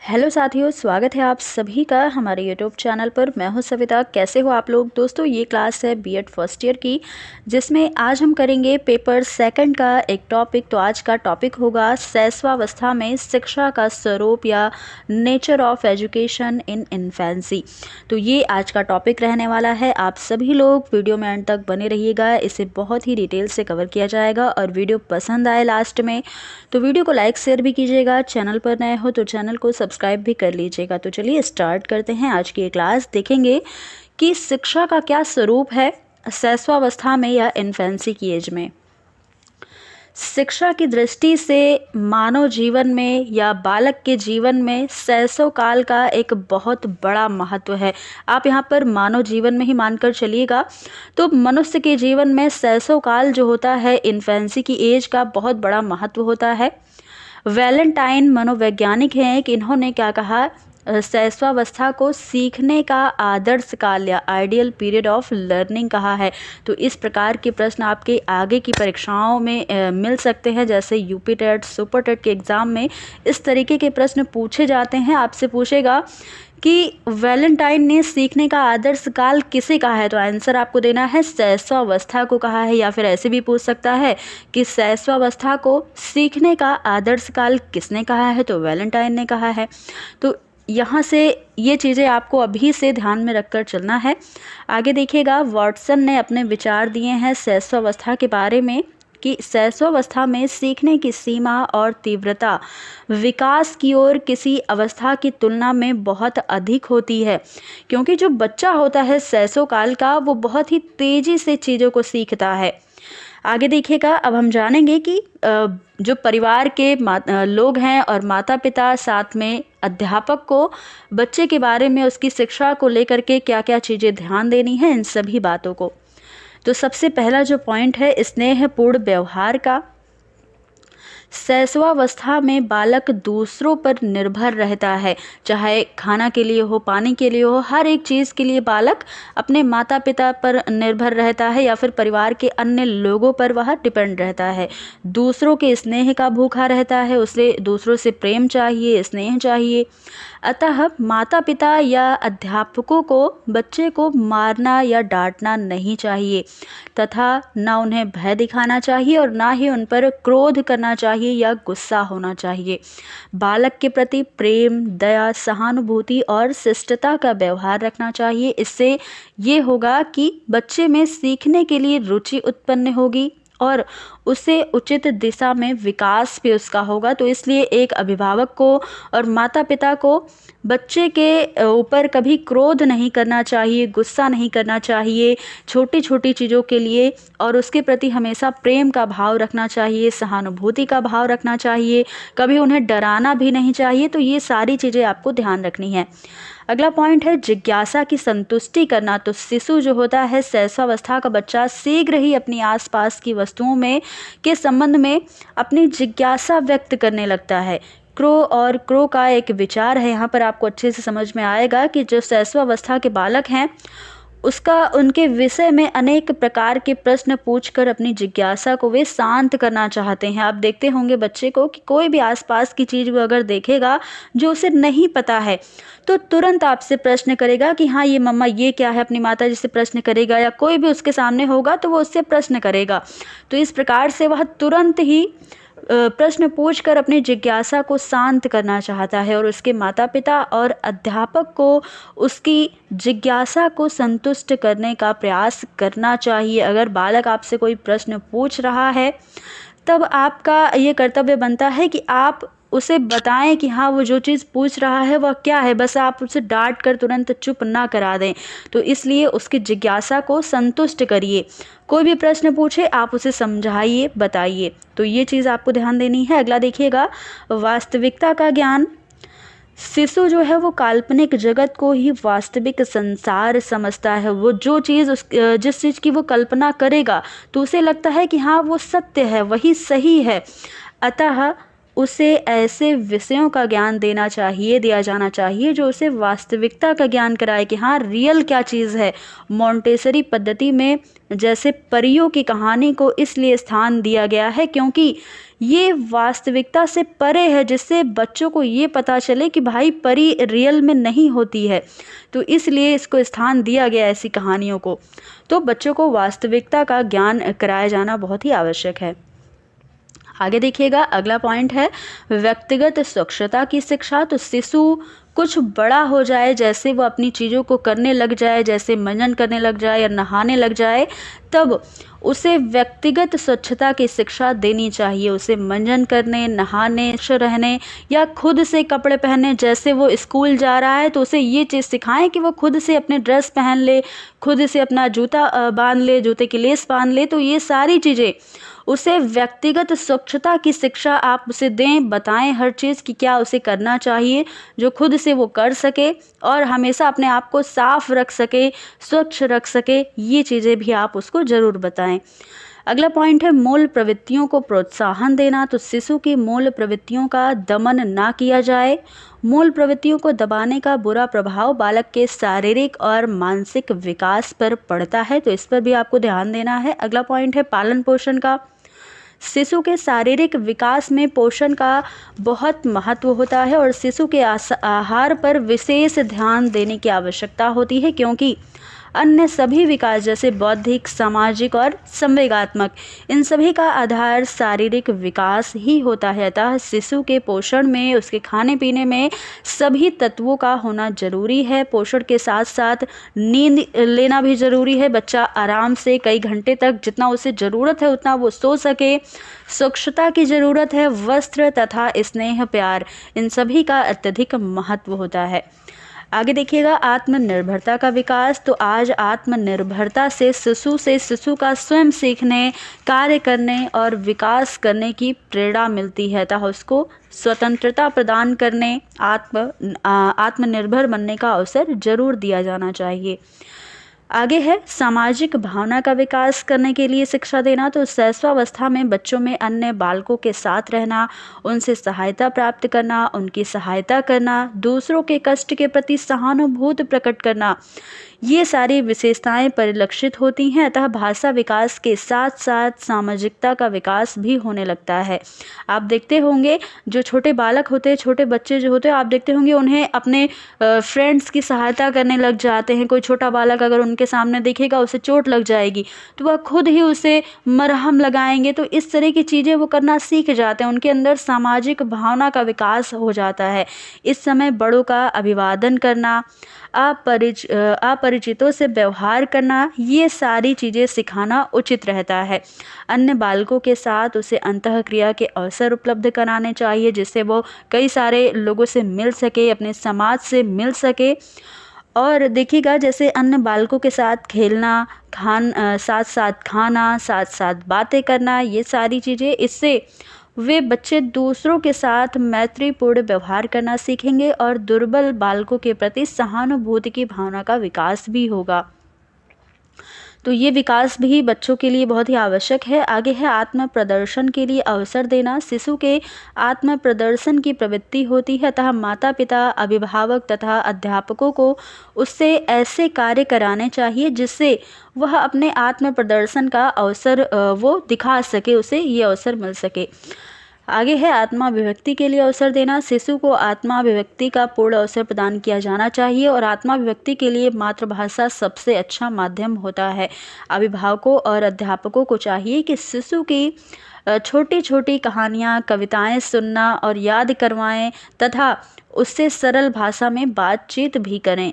Hello साथियों, स्वागत है आप सभी का हमारे यूट्यूब चैनल पर। मैं हूं सविता। कैसे हो आप लोग? दोस्तों, ये क्लास है बीएड फर्स्ट ईयर की, जिसमें आज हम करेंगे पेपर सेकंड का एक टॉपिक। तो आज का टॉपिक होगा शैशवावस्था में शिक्षा का स्वरूप या nature of education in infancy. तो ये आज का टॉपिक रहने वाला है। आप सभी लोग वीडियो में अंत तक बने रहिएगा, इसे बहुत ही डिटेल से कवर किया जाएगा। और वीडियो पसंद आए लास्ट में तो वीडियो को लाइक शेयर भी कीजिएगा। चैनल पर नए हो तो चैनल को सब्सक्राइब भी कर लीजिएगा। तो चलिए स्टार्ट करते हैं आज की ये क्लास। देखेंगे कि शिक्षा का क्या स्वरूप है शैशवावस्था में या इन्फेंसी की एज में। शिक्षा की दृष्टि से मानव जीवन में या बालक के जीवन में शैशव काल का एक बहुत बड़ा महत्व है। आप यहाँ पर मानव जीवन में ही मानकर चलिएगा। तो मनुष्य के जीवन में शैशव काल जो होता है, इन्फेंसी की एज का बहुत बड़ा महत्व होता है। वैलेंटाइन मनोवैज्ञानिक हैं कि इन्होंने क्या कहा, शैशवावस्था को सीखने का आदर्श काल या आइडियल पीरियड ऑफ लर्निंग कहा है। तो इस प्रकार के प्रश्न आपके आगे की परीक्षाओं में मिल सकते हैं, जैसे यूपी टेट, सुपर टेट के एग्ज़ाम में इस तरीके के प्रश्न पूछे जाते हैं। आपसे पूछेगा कि वैलेंटाइन ने सीखने का आदर्श काल किसे कहा है, तो आंसर आपको देना है शैशवावस्था को कहा है। या फिर ऐसे भी पूछ सकता है कि शैशवावस्था को सीखने का आदर्श काल किसने कहा है, तो वैलेंटाइन ने कहा है। तो यहाँ से ये चीज़ें आपको अभी से ध्यान में रखकर चलना है। आगे देखिएगा, वॉटसन ने अपने विचार दिए हैं शैशवावस्था के बारे में कि शैशवावस्था में सीखने की सीमा और तीव्रता विकास की ओर किसी अवस्था की तुलना में बहुत अधिक होती है, क्योंकि जो बच्चा होता है शैशव काल का, वो बहुत ही तेज़ी से चीज़ों को सीखता है। आगे देखिएगा, अब हम जानेंगे कि जो परिवार के लोग हैं और माता पिता, साथ में अध्यापक को बच्चे के बारे में, उसकी शिक्षा को लेकर के क्या क्या चीज़ें ध्यान देनी है, इन सभी बातों को। तो सबसे पहला जो पॉइंट है स्नेहपूर्ण व्यवहार का। शैशवावस्था में बालक दूसरों पर निर्भर रहता है, चाहे खाना के लिए हो, पानी के लिए हो, हर एक चीज़ के लिए बालक अपने माता पिता पर निर्भर रहता है या फिर परिवार के अन्य लोगों पर वह डिपेंड रहता है। दूसरों के स्नेह का भूखा रहता है, उसे दूसरों से प्रेम चाहिए, स्नेह चाहिए। अतः माता पिता या अध्यापकों को बच्चे को मारना या डांटना नहीं चाहिए, तथा ना उन्हें भय दिखाना चाहिए और ना ही उन पर क्रोध करना चाहिए या गुस्सा होना चाहिए। बालक के प्रति प्रेम, दया, सहानुभूति और शिष्टता का व्यवहार रखना चाहिए। इससे ये होगा कि बच्चे में सीखने के लिए रुचि उत्पन्न होगी और उसे उचित दिशा में विकास भी उसका होगा। तो इसलिए एक अभिभावक को और माता पिता को बच्चे के ऊपर कभी क्रोध नहीं करना चाहिए, गुस्सा नहीं करना चाहिए छोटी छोटी चीज़ों के लिए, और उसके प्रति हमेशा प्रेम का भाव रखना चाहिए, सहानुभूति का भाव रखना चाहिए, कभी उन्हें डराना भी नहीं चाहिए। तो ये सारी चीज़ें आपको ध्यान रखनी है। अगला पॉइंट है जिज्ञासा की संतुष्टि करना। तो शिशु जो होता है, शैशवावस्था का बच्चा, शीघ्र ही अपनी आसपास की वस्तुओं में के संबंध में अपनी जिज्ञासा व्यक्त करने लगता है। क्रो का एक विचार है, यहाँ पर आपको अच्छे से समझ में आएगा कि जो शैशवावस्था के बालक हैं, उनके विषय में अनेक प्रकार के प्रश्न पूछकर अपनी जिज्ञासा को वे शांत करना चाहते हैं। आप देखते होंगे बच्चे को कि कोई भी आसपास की चीज़ वो अगर देखेगा जो उसे नहीं पता है, तो तुरंत आपसे प्रश्न करेगा कि हाँ ये मम्मा ये क्या है, अपनी माता जी से प्रश्न करेगा, या कोई भी उसके सामने होगा तो वो उससे प्रश्न करेगा। तो इस प्रकार से वह तुरंत ही प्रश्न पूछकर अपनी जिज्ञासा को शांत करना चाहता है, और उसके माता पिता और अध्यापक को उसकी जिज्ञासा को संतुष्ट करने का प्रयास करना चाहिए। अगर बालक आपसे कोई प्रश्न पूछ रहा है, तब आपका ये कर्तव्य बनता है कि आप उसे बताएं कि हाँ वो जो चीज़ पूछ रहा है वह क्या है। बस आप उसे डांट कर तुरंत चुप ना करा दें। तो इसलिए उसकी जिज्ञासा को संतुष्ट करिए। कोई भी प्रश्न पूछे आप उसे समझाइए, बताइए। तो ये चीज़ आपको ध्यान देनी है। अगला देखिएगा, वास्तविकता का ज्ञान। शिशु जो है वो काल्पनिक जगत को ही वास्तविक संसार समझता है। वो जो चीज़ जिस चीज़ की वो कल्पना करेगा तो उसे लगता है कि हाँ वो सत्य है, वही सही है। अतः उसे ऐसे विषयों का ज्ञान दिया जाना चाहिए जो उसे वास्तविकता का ज्ञान कराए कि हाँ रियल क्या चीज़ है। मोंटेसरी पद्धति में जैसे परियों की कहानी को इसलिए स्थान दिया गया है क्योंकि ये वास्तविकता से परे है, जिससे बच्चों को ये पता चले कि भाई परी रियल में नहीं होती है। तो इसलिए इसको स्थान दिया गया ऐसी कहानियों को। तो बच्चों को वास्तविकता का ज्ञान कराया जाना बहुत ही आवश्यक है। आगे देखिएगा, अगला पॉइंट है व्यक्तिगत स्वच्छता की शिक्षा। तो शिशु कुछ बड़ा हो जाए, जैसे वो अपनी चीज़ों को करने लग जाए, जैसे मंजन करने लग जाए या नहाने लग जाए, तब उसे व्यक्तिगत स्वच्छता की शिक्षा देनी चाहिए। उसे मंजन करने, नहाने, स्वच्छ रहने या खुद से कपड़े पहनने। जैसे वो स्कूल जा रहा है तो उसे ये चीज़ सिखाएं कि वो खुद से अपने ड्रेस पहन ले, खुद से अपना जूता बांध ले, जूते की लेस बांध ले। तो ये सारी चीज़ें उसे व्यक्तिगत स्वच्छता की शिक्षा आप उसे दें, बताएं हर चीज़ कि क्या उसे करना चाहिए, जो खुद से वो कर सके और हमेशा अपने आप को साफ रख सके, स्वच्छ रख सके। ये चीज़ें भी आप उसको ज़रूर बताएं। अगला पॉइंट है मूल प्रवृत्तियों को प्रोत्साहन देना। तो शिशु की मूल प्रवृत्तियों का दमन ना किया जाए। मूल प्रवृत्तियों को दबाने का बुरा प्रभाव बालक के शारीरिक और मानसिक विकास पर पड़ता है, तो इस पर भी आपको ध्यान देना है। अगला पॉइंट है पालन पोषण का। शिशु के शारीरिक विकास में पोषण का बहुत महत्व होता है और शिशु के आहार पर विशेष ध्यान देने की आवश्यकता होती है, क्योंकि अन्य सभी विकास जैसे बौद्धिक, सामाजिक और संवेगात्मक, इन सभी का आधार शारीरिक विकास ही होता है। अतः शिशु के पोषण में, उसके खाने पीने में सभी तत्वों का होना जरूरी है। पोषण के साथ साथ नींद लेना भी जरूरी है। बच्चा आराम से कई घंटे तक जितना उसे ज़रूरत है उतना वो सो सके। स्वच्छता की ज़रूरत है। वस्त्र तथा स्नेह, प्यार, इन सभी का अत्यधिक महत्व होता है। आगे देखिएगा आत्मनिर्भरता का विकास। तो आज आत्मनिर्भरता से शिशु का स्वयं सीखने, कार्य करने और विकास करने की प्रेरणा मिलती है। अतः उसको स्वतंत्रता प्रदान करने, आत्मनिर्भर बनने का अवसर जरूर दिया जाना चाहिए। आगे है सामाजिक भावना का विकास करने के लिए शिक्षा देना। तो शैशवावस्था में बच्चों में अन्य बालकों के साथ रहना, उनसे सहायता प्राप्त करना, उनकी सहायता करना, दूसरों के कष्ट के प्रति सहानुभूति प्रकट करना, ये सारी विशेषताएं परिलक्षित होती हैं। अतः भाषा विकास के साथ साथ सामाजिकता का विकास भी होने लगता है। आप देखते होंगे जो छोटे बालक होते हैं, छोटे बच्चे जो होते हैं, आप देखते होंगे उन्हें अपने फ्रेंड्स की सहायता करने लग जाते हैं। कोई छोटा बालक अगर उनके सामने दिखेगा, उसे चोट लग जाएगी तो वह खुद ही उसे मरहम लगाएंगे। तो इस तरह की चीज़ें वो करना सीख जाते हैं। उनके अंदर सामाजिक भावना का विकास हो जाता है। इस समय बड़ों का अभिवादन करना, अपरिचितों से व्यवहार करना, ये सारी चीज़ें सिखाना उचित रहता है। अन्य बालकों के साथ उसे अंतःक्रिया के अवसर उपलब्ध कराने चाहिए, जिससे वो कई सारे लोगों से मिल सके, अपने समाज से मिल सके। और देखिएगा जैसे अन्य बालकों के साथ खेलना, साथ साथ खाना, साथ साथ बातें करना, ये सारी चीज़ें, इससे वे बच्चे दूसरों के साथ मैत्रीपूर्ण व्यवहार करना सीखेंगे और दुर्बल बालकों के प्रति सहानुभूति की भावना का विकास भी होगा। तो ये विकास भी बच्चों के लिए बहुत ही आवश्यक है। आगे है आत्म प्रदर्शन के लिए अवसर देना। शिशु के आत्म प्रदर्शन की प्रवृत्ति होती है, अतः माता पिता, अभिभावक तथा अध्यापकों को उससे ऐसे कार्य कराने चाहिए जिससे वह अपने आत्म प्रदर्शन का अवसर वो दिखा सके, उसे ये अवसर मिल सके। आगे है आत्माभिव्यक्ति के लिए अवसर देना। शिशु को आत्माभिव्यक्ति का पूर्ण अवसर प्रदान किया जाना चाहिए और आत्माभिव्यक्ति के लिए मातृभाषा सबसे अच्छा माध्यम होता है। अभिभावकों और अध्यापकों को चाहिए कि शिशु की छोटी छोटी कहानियाँ, कविताएं सुनना और याद करवाएं तथा उससे सरल भाषा में बातचीत भी करें।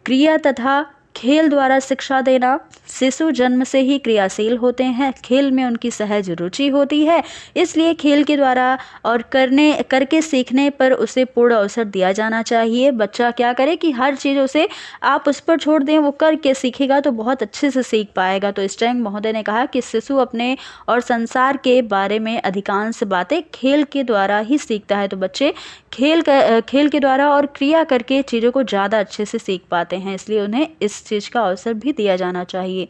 क्रिया तथा खेल द्वारा शिक्षा देना। शिशु जन्म से ही क्रियाशील होते हैं, खेल में उनकी सहज रुचि होती है, इसलिए खेल के द्वारा और करके सीखने पर उसे पूर्ण अवसर दिया जाना चाहिए। बच्चा क्या करे कि हर चीज़ उसे आप उस पर छोड़ दें, वो करके सीखेगा तो बहुत अच्छे से सीख पाएगा। तो स्टैंग महोदय ने कहा कि शिशु अपने और संसार के बारे में अधिकांश बातें खेल के द्वारा ही सीखता है। तो बच्चे खेल के द्वारा और क्रिया करके चीज़ों को ज़्यादा अच्छे से सीख पाते हैं, इसलिए उन्हें इस चीज़ का अवसर भी दिया जाना चाहिए।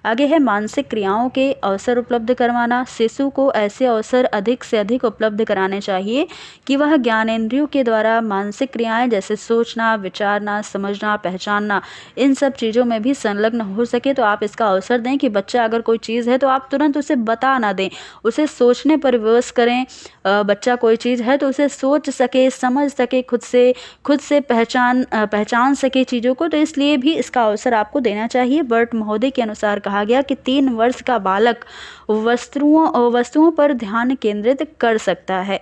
आगे है मानसिक क्रियाओं के अवसर उपलब्ध करवाना। शिशु को ऐसे अवसर अधिक से अधिक उपलब्ध कराने चाहिए कि वह ज्ञानेंद्रियों के द्वारा मानसिक क्रियाएं जैसे सोचना, विचारना, समझना, पहचानना, इन सब चीज़ों में भी संलग्न हो सके। तो आप इसका अवसर दें कि बच्चा अगर कोई चीज़ है तो आप तुरंत उसे बता ना दें, उसे सोचने पर विवश करें। बच्चा कोई चीज़ है तो उसे सोच सके, समझ सके, खुद से पहचान सके चीज़ों को, तो इसलिए भी इसका अवसर आपको देना चाहिए। बर्ट महोदय के अनुसार कहा गया कि 3 वर्ष का बालक वस्तुओं पर ध्यान केंद्रित कर सकता है।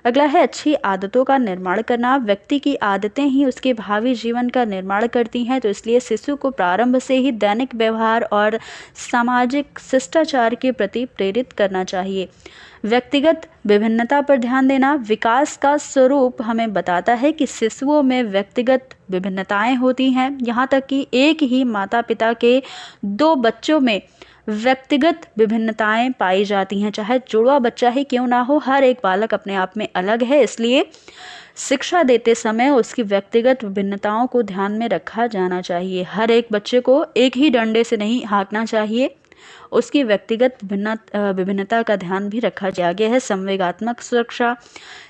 अगला है अच्छी आदतों का निर्माण करना। व्यक्ति की आदतें ही उसके भावी जीवन का निर्माण करती हैं, तो इसलिए शिशु को प्रारंभ से ही दैनिक व्यवहार और सामाजिक शिष्टाचार के प्रति प्रेरित करना चाहिए। व्यक्तिगत विभिन्नता पर ध्यान देना। विकास का स्वरूप हमें बताता है कि शिशुओं में व्यक्तिगत विभिन्नताएं होती हैं। यहाँ तक कि एक ही माता पिता के 2 बच्चों में व्यक्तिगत विभिन्नताएं पाई जाती हैं, चाहे जुड़वा बच्चा ही क्यों ना हो, हर एक बालक अपने आप में अलग है। इसलिए शिक्षा देते समय उसकी व्यक्तिगत विभिन्नताओं को ध्यान में रखा जाना चाहिए। हर एक बच्चे को एक ही डंडे से नहीं हाँकना चाहिए, उसकी व्यक्तिगत विभिन्नता का ध्यान भी रखा गया। आगे है संवेगात्मक सुरक्षा।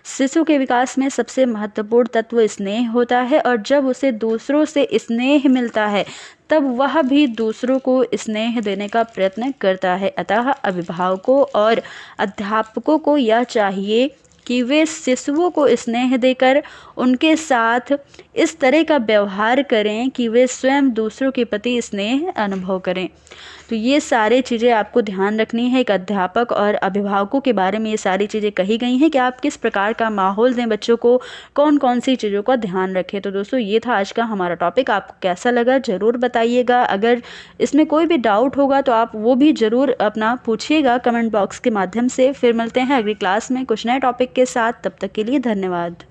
शिशु के विकास में सबसे महत्वपूर्ण तत्व स्नेह होता है, और जब उसे दूसरों से स्नेह मिलता है तब वह भी दूसरों को स्नेह देने का प्रयत्न करता है। अतः अभिभावकों और अध्यापकों को यह चाहिए कि वे शिशुओं को स्नेह देकर उनके साथ इस तरह का व्यवहार करें कि वे स्वयं दूसरों के प्रति स्नेह अनुभव करें। तो ये सारी चीज़ें आपको ध्यान रखनी है। एक अध्यापक और अभिभावकों के बारे में ये सारी चीज़ें कही गई हैं कि आप किस प्रकार का माहौल दें बच्चों को, कौन कौन सी चीज़ों का ध्यान रखें। तो दोस्तों ये था आज का हमारा टॉपिक। आपको कैसा लगा ज़रूर बताइएगा। अगर इसमें कोई भी डाउट होगा तो आप वो भी ज़रूर अपना पूछिएगा कमेंट बॉक्स के माध्यम से। फिर मिलते हैं अगली क्लास में कुछ नए टॉपिक के साथ। तब तक के लिए धन्यवाद।